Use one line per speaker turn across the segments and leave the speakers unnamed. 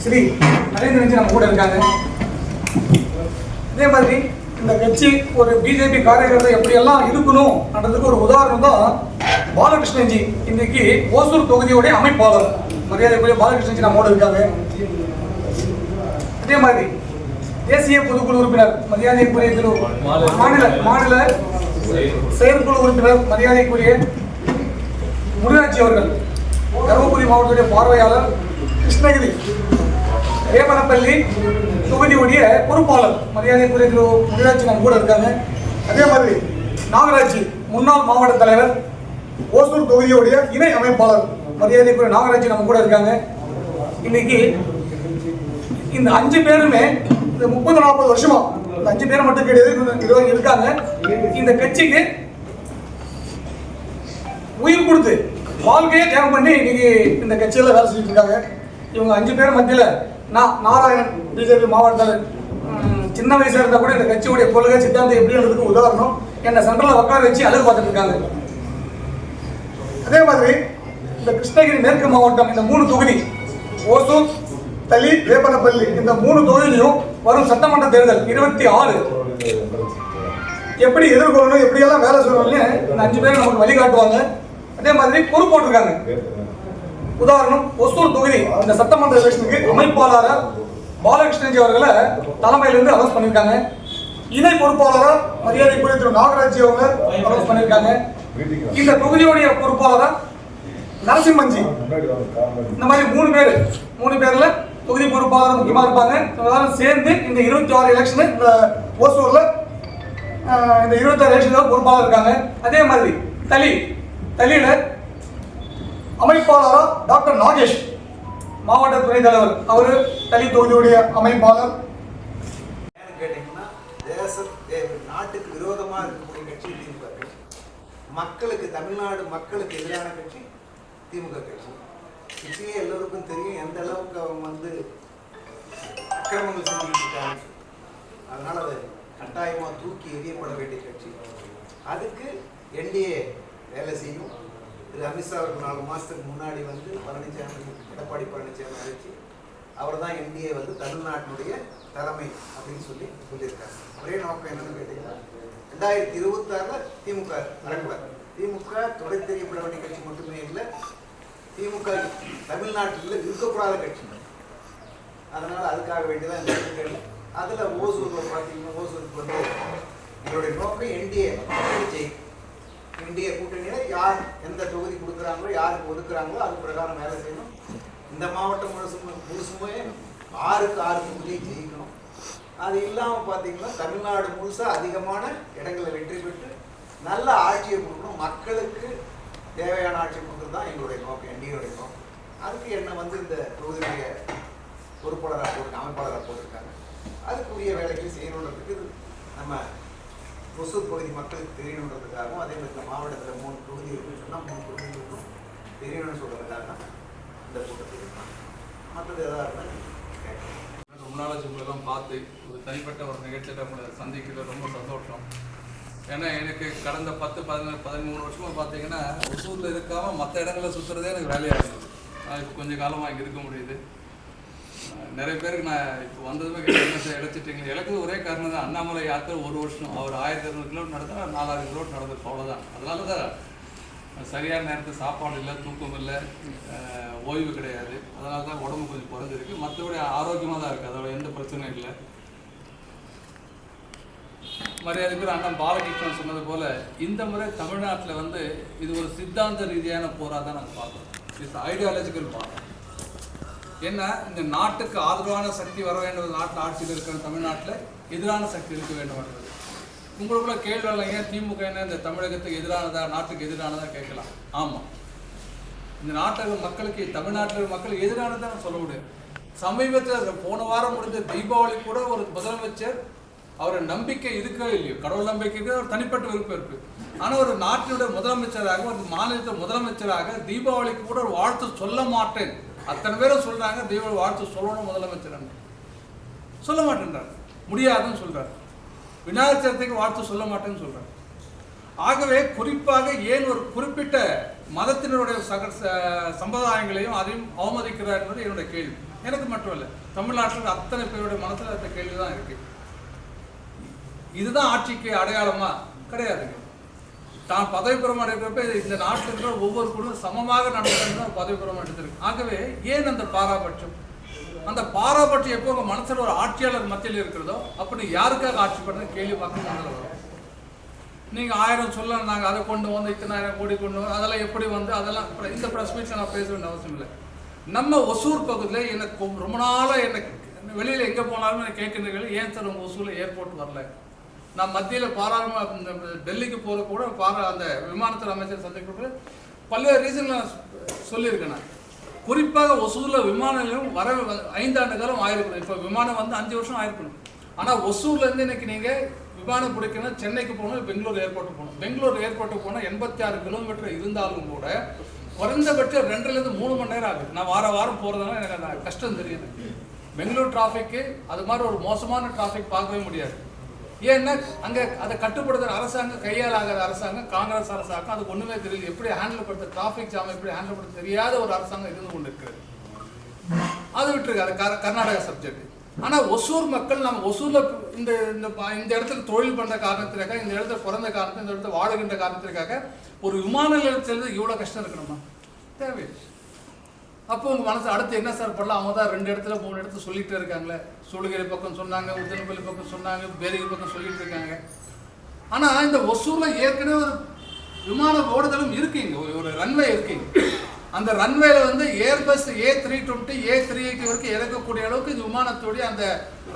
ஸ்ரீ நரேந்திரன் நம்ம கூட இருக்காங்க. இதே மாதிரி இந்த கட்சி ஒரு பிஜேபி காரியகர்த்தா எப்படியெல்லாம் இருக்கணும் அப்படின்றதுக்கு ஒரு உதாரணம் தான் பாலகிருஷ்ணன்ஜி. இன்னைக்கு ஓசூர் தொகுதியுடைய அமைப்பாளர் மரியாதைக்குரிய பாலகிருஷ்ணன்ஜி நம்மோட இருக்காங்க. அதே மாதிரி தேசிய பொதுக்குழு உறுப்பினர் மரியாதைக்குரிய திரு மாநில செயற்குழு உறுப்பினர் மரியாதைக்குரிய முருகாட்சி அவர்கள், தருமபுரி மாவட்டத்துடைய பார்வையாளர், கிருஷ்ணகிரி ரேவனப்பள்ளி தொகுதியுடைய பொறுப்பாளர் மரியாதைக்குரிய திரு முருகாட்சி நம்ம கூட இருக்காங்க. அதே மாதிரி நாகராட்சி முன்னாள் மாவட்ட தலைவர், ஓசூர் தொகுதியுடைய இணை அமைப்பாளர் மரியாதைக்குரிய நாகராட்சி நம்ம கூட இருக்காங்க. இன்னைக்கு இந்த 5 பேருமே இந்த 30-40 வருஷமா இந்த 5 பேர் மட்டும் கிடையாது இருக்காங்க. இந்த கட்சிக்கு உயிர் கொடுத்து வாழ்க்கையை தியாகம் பண்ணி இன்னைக்கு இந்த கட்சியில வேலை செஞ்சுட்டு இருக்காங்க. இவங்க 5 பேர் மத்தியில நாராயணன் பிஜேபி மாவட்ட சின்ன வயசுல இருந்தா கூட இந்த கட்சியுடைய கொள்கை சித்தாந்தம் எப்படின்றதுக்கு உதாரணம் என்ன சென்ட்ரல்ல உட்கார வச்சு அழகு பார்த்துட்டு இருக்காங்க. அதே மாதிரி இந்த கிருஷ்ணகிரி மேற்கு மாவட்டம் இந்த 3 தொகுதி ஓசூர், தளி, வேப்பனப்பள்ளி இந்த 3 தொகுதியிலும் வரும் சட்டமன்ற தேர்தல் 26 எப்படி எதிர்கொள்ளணும், எப்படியெல்லாம் வேலை சொல்லணும்னு இந்த 5 பேர் நமக்கு வழிகாட்டுவாங்க. அதே மாதிரி பொறுப்பு போட்டிருக்காங்க. உதாரணம் ஒசூர் தொகுதி இந்த சட்டமன்ற எலெக்ஷனுக்கு அமைப்பாளராக பாலகிருஷ்ணன்ஜி அவர்களை தலைமையிலிருந்து அனௌன்ஸ் பண்ணியிருக்காங்க. இணை பொறுப்பாளராக மரியாதைக்குரிய திரு நாகராட்சி அவங்க அனௌன்ஸ் பண்ணியிருக்காங்க. இந்த தொகுதியுடைய பொறுப்பாளராக நரசிம்மன்ஜி. இந்த மாதிரி 3 பேர்ல தொகுதி பொறுப்பாளர் முக்கியமா இருப்பாங்க. சேர்ந்து இந்த 26 எலெக்ஷன் இந்த ஓசூர்ல இந்த 26 எலெக்ஷன்ல பொறுப்பாளர் இருக்காங்க. அதே மாதிரி தலியில அமைப்பாளரா டாக்டர் நாகேஷ் மாவட்ட துணைத் தலைவர், அவரு தலி தொகுதியுடைய அமைப்பாளர்.
கேட்டீங்கன்னா நாட்டுக்கு விரோதமா இருக்கக்கூடிய கட்சி திமுக கட்சி, மக்களுக்கு தமிழ்நாடு மக்களுக்கு எதிரான கட்சி திமுக கட்சி. இப்பயே எல்லோருக்கும் தெரியும் எந்த அளவுக்கு அவங்க அக்கிரமங்கள் செஞ்சுட்டு இருக்காங்க. அதனால அதை கட்டாயமா தூக்கி எறியப்பட வேண்டிய கட்சி. அதுக்கு என்டிஏ வேலை செய்யும். திரு அமித்ஷா அவர்கள் 4 மாசத்துக்கு முன்னாடி எடப்பாடி பழனிசாமி அழைச்சி அவர் தான் என்டிஏ தமிழ்நாட்டினுடைய தலைமை அப்படின்னு சொல்லியிருக்காங்க. ஒரே நோக்கம் என்னன்னு கேட்டீங்கன்னா 2026 திமுக வரக்கூடாது. திமுக தொடை தெரியப்பட வேண்டிய கட்சி மட்டுமே இல்லை, திமுக தமிழ்நாட்டில் இருக்கக்கூடாத கட்சி. அதனால அதுக்காக வேண்டியதான் இந்த கட்சிகள். அதுல ஓசூர் பார்த்தீங்கன்னா ஓசூருக்கு எங்களுடைய நோக்கம் என்டிஏ கூட்டணியில யார் எந்த தொகுதி கொடுக்குறாங்களோ, யாருக்கு ஒதுக்குறாங்களோ அது பிரகாரம் வேலை செய்யணும். இந்த மாவட்டம் முழுசுமே 6க்கு 6 தொகுதியை ஜெயிக்கணும். அது இல்லாமல் பார்த்தீங்கன்னா தமிழ்நாடு முழுசா அதிகமான இடங்களை வெற்றி பெற்று நல்ல ஆட்சியை கொடுக்கணும். மக்களுக்கு தேவையான ஆட்சி கொடுக்குறது தான் எங்களுடைய நோக்கம், என்டிஏடைய நோக்கம். அதுக்கு என்ன இந்த தொகுதியுடைய பொறுப்பாளராக அமைப்பாளராக போட்டிருக்காங்க. அதுக்குரிய வேலைகளை செய்யணுன்றதுக்கு நம்ம ஒசூர் பகுதி மக்களுக்கு தெரியணுன்றதுக்காகவும், அதே மாதிரி மாவட்டத்தில் 3 தொகுதி இருக்குன்னு சொன்னால் 3 தொகுதிகளுக்கும் தெரியணும்னு சொல்கிறதுக்காக தான் இந்த கூட்டத்தில் இருக்காங்க. மற்றது எதாக இருந்தால்
முன்னாள் பார்த்து ஒரு தனிப்பட்ட ஒரு நிகழ்ச்சியில் உங்களை சந்திக்கிறது ரொம்ப சந்தோஷம். ஏன்னா எனக்கு கடந்த 10-13 வருஷமாக பார்த்தீங்கன்னா ஒசூரில் இருக்காமல் மற்ற இடங்களில் சுற்றுறதே எனக்கு வேலையாக இருந்தது. நான் இப்போ கொஞ்சம் காலமாக இங்கே இருக்க முடியுது. நிறைய பேருக்கு நான் இப்போ வந்ததுமே இழைச்சிட்டிங்க. எனக்கு ஒரே காரணம் தான், அண்ணாமலை யாத்திரை 1 வருஷம் அவர் 1200 கிலோமீட்டர் நடந்தால் 4000 கிலோமீட்டர் நடந்திருக்கும், அவ்வளோதான். அதனால தான் சரியான நேரத்தில் சாப்பாடு இல்லை, தூக்கம் இல்லை, ஓய்வு கிடையாது. அதனால தான் உடம்பு கொஞ்சம் குறைஞ்சிருக்கு. மற்றபடி ஆரோக்கியமாக தான் இருக்குது, அதோட எந்த பிரச்சனையும் இல்லை. மரியாதைக்குரிய அண்ணன் பாலகிருஷ்ணன் சொன்னது போல இந்த முறை தமிழ்நாட்டில் இது ஒரு சித்தாந்த ரீதியான போராக தான் நாங்கள் பார்க்குறோம். இட்ஸ் ஐடியாலஜிக்கல் போராட்டம். ஏன்னா இந்த நாட்டுக்கு ஆதரவான சக்தி வர வேண்டும், நாட்டில் ஆட்சியில் இருக்கிற தமிழ்நாட்டில் எதிரான சக்தி இருக்க வேண்டும் என்றது. உங்களுக்குள்ள கேள்வி இல்லைங்க, திமுக என்ன இந்த தமிழகத்துக்கு எதிரானதா, நாட்டுக்கு எதிரானதா கேட்கலாம். ஆமாம், இந்த நாட்டில் மக்களுக்கு, தமிழ்நாட்டில் மக்களுக்கு எதிரானதான் சொல்ல முடியும். சமீபத்தில் போன வாரம் முடிஞ்ச தீபாவளி கூட ஒரு முதலமைச்சர் அவர் நம்பிக்கை இருக்கவே இல்லையோ, கடவுள் நம்பிக்கைக்கு ஒரு தனிப்பட்ட விருப்பம் இருக்கு. ஆனால் ஒரு நாட்டினுடைய முதலமைச்சராக, ஒரு மாநிலத்தின் முதலமைச்சராக தீபாவளிக்கு கூட ஒரு வாழ்த்து சொல்ல மாட்டேன். அத்தனை பேரும் சொல்றாங்க தீபாவளி வாழ்த்து சொல்லணும் முதலமைச்சர், சொல்ல மாட்டேன்றார், முடியாதுன்னு சொல்றாரு. விநாயகர் சதுர்த்திக்கு வாழ்த்து சொல்ல மாட்டேன்னு சொல்றாரு. ஆகவே குறிப்பாக ஏன் ஒரு குறிப்பிட்ட மதத்தினருடைய சம்பிரதாயங்களையும் அதையும் அவமதிக்கிறார் என்பது என்னுடைய கேள்வி. எனக்கு மட்டும் இல்லை, தமிழ்நாட்டில் அத்தனை பேருடைய மனசில் அந்த கேள்வி தான் இருக்கு. இதுதான் ஆட்சிக்கு அடையாளமா? கிடையாதுங்க. தான் பதவி பிரமாணம் இருக்கிறப்ப இந்த நாட்டில் இருக்கிற ஒவ்வொரு குழுவும் சமமாக நடந்து பதவி பிரமாணம் எடுத்திருக்கு. ஆகவே ஏன் அந்த பாராபட்சம்? அந்த பாராபட்சம் எப்போ உங்கள் மனசில் ஒரு ஆட்சியாளர் மத்தியில் இருக்கிறதோ அப்படி யாருக்காக ஆட்சி பண்ணுறது கேள்வி பார்க்க வரும். நீங்கள் 1000 சொல்ல நாங்கள் அதை கொண்டு வந்து இத்தனை 1000 கோடி கொண்டு வந்து அதெல்லாம் எப்படி வந்து அதெல்லாம் இந்த ப்ரெஸ் மீட்டில் நான் பேச வேண்டிய அவசியம் இல்லை. நம்ம ஒசூர் பகுதியில் எனக்கு ரொம்ப நாளாக எனக்கு வெளியில் எங்கே போனாலும் எனக்கு கேட்குறீர்கள், ஏன் சார் உங்கள் ஒசூரில் ஏர்போர்ட் வரல? நான் மத்தியில் பாராளுமன்ற டெல்லிக்கு போகிற கூட அந்த விமானத்துறை அமைச்சர் சந்திக்க பல்வேறு ரீசன் நான் சொல்லியிருக்கேன். நான் குறிப்பாக ஒசூரில் விமான நிலையம் வர 5 ஆண்டு காலம் ஆயிருக்கணும். இப்போ விமானம் வந்து 5 வருஷம் ஆயிருக்கணும். ஆனால் ஒசூர்லேருந்து இன்னைக்கு நீங்கள் விமானம் பிடிக்கணும், சென்னைக்கு போகணும், பெங்களூர் ஏர்போர்ட்டுக்கு போகணும். பெங்களூர் ஏர்போர்ட்டுக்கு போனால் 86 கிலோமீட்டர் இருந்தாலும் கூட குறைந்தபட்சம் 2லேருந்து 3 மணி நேரம் ஆகுது. நான் வாரம் போகிறதுனால எனக்கு அந்த கஷ்டம் தெரியுது. பெங்களூர் டிராஃபிக்கு அது மாதிரி ஒரு மோசமான டிராஃபிக் பார்க்கவே முடியாது. ஏன்னா அங்கே அதை கட்டுப்படுத்துகிற அரசாங்கம் கையால் ஆகாத அரசாங்கம் காங்கிரஸ் அரசாங்கம். அதுக்கு ஒன்றுமே தெரியல. எப்படி ஹேண்டில் பண்ணுறது, டிராஃபிக் ஜாம் எப்படி ஹேண்டில் பண்ண தெரியாத ஒரு அரசாங்கம் இருந்து கொண்டு இருக்கிறது. அது விட்டுருக்கு, அது கர்நாடகா சப்ஜெக்ட். ஆனால் ஒசூர் மக்கள் நம்ம ஒசூரில் இந்த இந்த இடத்துல தொழில் பண்ணுற காரணத்திற்காக, இந்த இடத்துல பிறந்த காரணத்தில், இந்த இடத்துல வாழுகின்ற காரணத்திற்காக ஒரு விமான நிலையத்தில் இவ்வளோ கஷ்டம் இருக்கணுமா? தேவையில்லை. அப்போ உங்கள் மனசு அடுத்து என்ன சார் பண்ணலாம்? அவங்க தான் 2 இடத்துல 3 இடத்துல சொல்லிகிட்டே இருக்காங்களே. சூளகிரி பக்கம் சொன்னாங்க, உத்தரப்பள்ளி பக்கம் சொன்னாங்க, பேரிகை பக்கம் சொல்லிட்டு இருக்காங்க. ஆனால் இந்த ஒசூரில் ஏற்கனவே ஒரு விமான ஓடுதலும் இருக்குங்க, ஒரு ரன்வே இருக்குங்க. அந்த ரன்வேல வந்து ஏர்பஸ் A320 A380 வரைக்கும் இறக்கக்கூடிய அளவுக்கு இந்த விமானத்துடைய அந்த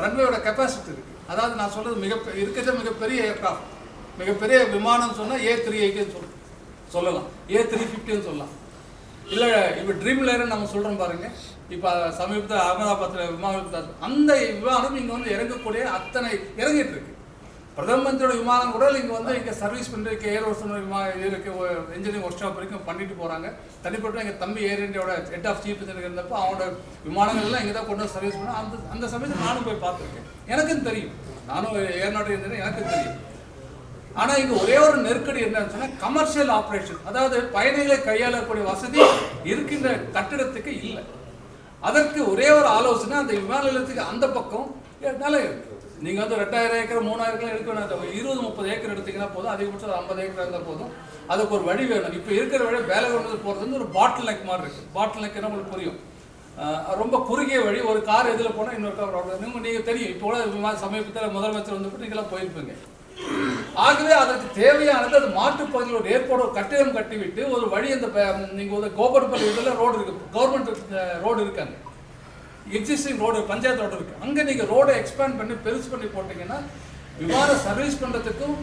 ரன்வேயோட கெப்பாசிட்டி இருக்குது. அதாவது நான் சொல்கிறது மிகப்பெரிய ஏர்கிராஃப்ட், மிகப்பெரிய விமானம் சொன்னால் A380 சொல்லலாம், A350 சொல்லலாம். இல்லை இப்போ ட்ரீம் லைனர் நம்ம சொல்கிறோம் பாருங்க. இப்போ சமீபத்தில் அகமதாபாத்தில் விமானம், அந்த விமானம் இங்கே வந்து இறங்கக்கூடிய அத்தனை இறங்கிட்டு இருக்கு. பிரதம மந்திரியோட விமானம் கூட இங்கே வந்து இங்கே சர்வீஸ் பண்ணுறதுக்கு ஏர் ஹோஸ்டர் விமானம் இருக்கு, இன்ஜினியரிங் ஒர்க் ஷாப் வரைக்கும் பண்ணிட்டு போகிறாங்க. தனிப்பட்ட எங்கள் தம்பி ஏர் இந்தியாவோட ஹெட் ஆஃப் சீஃப் இன்ஜினியர் இருந்தப்போ அவனோட விமானங்கள்லாம் இங்கே தான் கொண்டு வந்து சர்வீஸ் பண்ண அந்த சமயத்தில் நானும் போய் பார்த்துருக்கேன். எனக்கும் தெரியும், நானும் ஏர்நாட்டு இன்ஜினியர், எனக்கும் தெரியும். ஆனால் இங்கே ஒரே ஒரு நெருக்கடி என்னன்னு சொன்னால் கமர்ஷியல் ஆப்ரேஷன், அதாவது பயணிகளை கையாளக்கூடிய வசதி இருக்கின்ற கட்டிடத்துக்கு இல்லை. அதற்கு ஒரே ஒரு ஆலோசனை, அந்த விமான நிலையத்துக்கு அந்த பக்கம் நிலம் இருக்கு. நீங்கள் வந்து 2000 ஏக்கர் 3000 ஏக்கர் எடுக்க வேணாம், 20-30 ஏக்கர் எடுத்தீங்கன்னா போதும், அதிகபட்சம் 50 ஏக்கர் இருந்தால் போதும். அதுக்கு ஒரு வழி வேணும். இப்போ இருக்கிற வழி வேலை கொண்டு போகிறது வந்து ஒரு பாட்டில் நெக் மாதிரி இருக்குது. பாட்டில் நெக்னா உங்களுக்கு புரியும், ரொம்ப குறுகிய வழி. ஒரு கார் எதில் போனால் இன்னொரு கார் ரோடு நீங்கள் தெரியும். இப்போ கூட சமீபத்தில் முதலமைச்சர் வந்துட்டு நீங்களாம் போயிருப்பீங்க. ஆகவே அதற்கு தேவையானது அது மாற்றுப்பகுதியில் ஒரு ஏர்போர்ட் ஒரு கட்டிடம் கட்டிவிட்டு ஒரு வழி, அந்த நீங்கள் ஒரு கோபர்பள்ளி இதில் ரோடு இருக்குது, கவர்மெண்ட் ரோடு இருக்காங்க, எக்ஸிஸ்டிங் ரோடு பஞ்சாயத்து ரோடு இருக்குது. அங்கே நீங்கள் ரோடை எக்ஸ்பேண்ட் பண்ணி பெருசு பண்ணி போட்டிங்கன்னா விமானம் சர்வீஸ் பண்ணுறதுக்கும்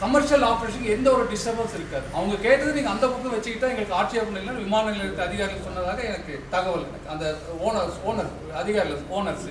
கமர்ஷியல் ஆப்ரேஷனுக்கு எந்த ஒரு டிஸ்டர்பன்ஸ் இருக்காது. அவங்க கேட்டது நீங்கள் அந்த பக்கம் வச்சுக்கிட்டா எங்களுக்கு ஆட்சேபம் இல்லை விமான நிலையத்து அதிகாரிகள் சொன்னதாக எனக்கு தகவல். அந்த ஓனர் அதிகாரிகள் ஓனர்ஸ்